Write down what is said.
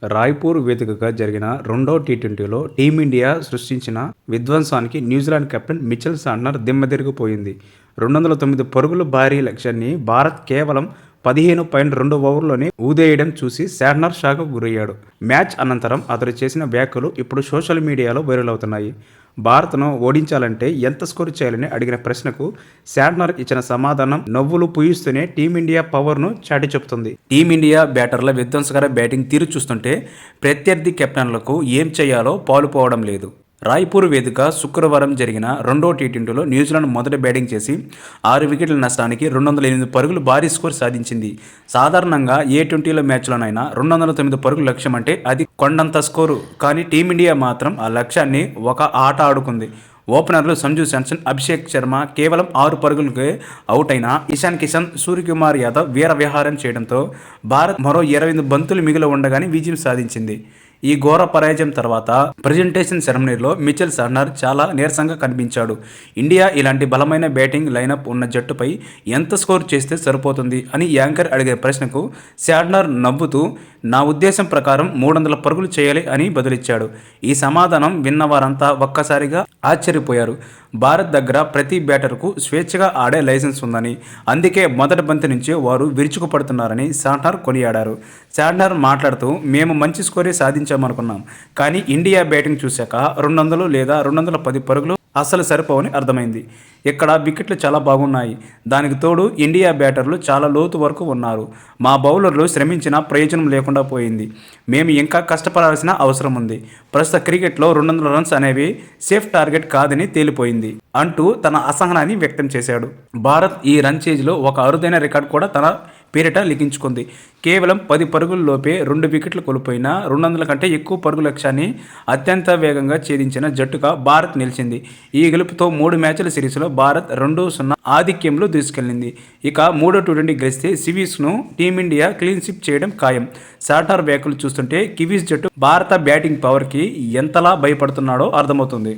రాయ్పూర్ వేదికగా జరిగిన రెండో టీ20లో టీమిండియా సృష్టించిన విధ్వంసానికి న్యూజిలాండ్ కెప్టెన్ మిచెల్ శాంట్నర్ దిమ్మతిరిగిపోయింది. 209 పరుగుల భారీ లక్ష్యాన్ని భారత్ కేవలం 15.2 ఓవర్లలోనే ఊదేయడం చూసి శాంట్నర్ షాక్కు గురయ్యాడు. మ్యాచ్ అనంతరం అతడు చేసిన వ్యాఖ్యలు ఇప్పుడు సోషల్ మీడియాలో వైరల్ అవుతున్నాయి. భారత్ను ఓడించాలంటే ఎంత స్కోరు చేయాలని అడిగిన ప్రశ్నకు శాంట్నర్ ఇచ్చిన సమాధానం నవ్వులు పూయిస్తూనే టీమిండియా పవర్ను చాటి చెబుతుంది. టీమిండియా బ్యాటర్ల విధ్వంసకర బ్యాటింగ్ తీరు చూస్తుంటే ప్రత్యర్థి కెప్టెన్లకు ఏం చేయాలో పాలుపోవడం లేదు. రాయ్పూర్ వేదిక శుక్రవారం జరిగిన రెండో టీ20లో న్యూజిలాండ్ మొదట బ్యాటింగ్ చేసి 6 వికెట్ల నష్టానికి 208 పరుగులు భారీ స్కోర్ సాధించింది. సాధారణంగా ఏ టీ20 మ్యాచ్లోనైనా 209 పరుగుల లక్ష్యం అంటే అది కొండంత స్కోరు. కానీ టీమిండియా మాత్రం ఆ లక్ష్యాన్ని ఒక ఆట ఆడుకుంది. ఓపెనర్లు సంజు శాంసన్, అభిషేక్ శర్మ కేవలం 6 పరుగులకే అవుట్ అయిన ఇషాన్ కిషన్, సూర్యకుమార్ యాదవ్ వీర విహారం చేయడంతో భారత్ మరో 28 బంతులు మిగిలి ఉండగానే విజయం సాధించింది. ఈ ఘోర పరాజయం తర్వాత ప్రెజెంటేషన్ సెరమనీలో మిచెల్ శాంట్నర్ చాలా నీరసంగా కనిపించాడు. ఇండియా ఇలాంటి బలమైన బ్యాటింగ్ లైనప్ ఉన్న జట్టుపై ఎంత స్కోర్ చేస్తే సరిపోతుంది అని యాంకర్ అడిగే ప్రశ్నకు శాంట్నర్ నవ్వుతూ, నా ఉద్దేశం ప్రకారం 300 పరుగులు చేయాలి అని బదులిచ్చాడు. ఈ సమాధానం విన్న వారంతా ఒక్కసారిగా ఆశ్చర్యపోయారు. భారత్ దగ్గర ప్రతి బ్యాటర్కు స్వేచ్ఛగా ఆడే లైసెన్స్ ఉందని, అందుకే మొదటి బంతి నుంచే వారు విరుచుకుపడుతున్నారని శాంట్నర్ కొనియాడారు. శాంట్నర్ మాట్లాడుతూ, మేము మంచి స్కోరే సాధించామనుకున్నాం, కానీ ఇండియా బ్యాటింగ్ చూశాక 200 లేదా 210 పరుగులు అస్సలు సరిపోవని అర్థమైంది. ఇక్కడ వికెట్లు చాలా బాగున్నాయి. దానికి తోడు ఇండియా బ్యాటర్లు చాలా లోతు వరకు ఉన్నారు. మా బౌలర్లు శ్రమించిన ప్రయోజనం లేకుండా పోయింది. మేము ఇంకా కష్టపడాల్సిన అవసరం ఉంది. ప్రస్తుత క్రికెట్లో 200 రన్స్ అనేవి సేఫ్ టార్గెట్ కాదని తేలిపోయింది అంటూ తన అసహనాన్ని వ్యక్తం చేశాడు. భారత్ ఈ రన్ చేజ్లో ఒక అరుదైన రికార్డు కూడా తన పేరిట లిఖించుకుంది. కేవలం 10 పరుగుల్లోపే 2 వికెట్లు కోల్పోయిన 200 కంటే ఎక్కువ పరుగు లక్ష్యాన్ని అత్యంత వేగంగా ఛేదించిన జట్టుగా భారత్ నిలిచింది. ఈ గెలుపుతో 3 మ్యాచ్ల సిరీస్లో భారత్ 2-0 ఆధిక్యంలో దూసుకెళ్లింది. ఇక మూడో టీ20 గెలిస్తే సిరీస్ను టీమిండియా క్లీన్ స్వీప్ చేయడం ఖాయం. శాంట్నర్ వ్యాఖ్యలు చూస్తుంటే కివీస్ జట్టు భారత బ్యాటింగ్ పవర్కి ఎంతలా భయపడుతున్నాడో అర్థమవుతుంది.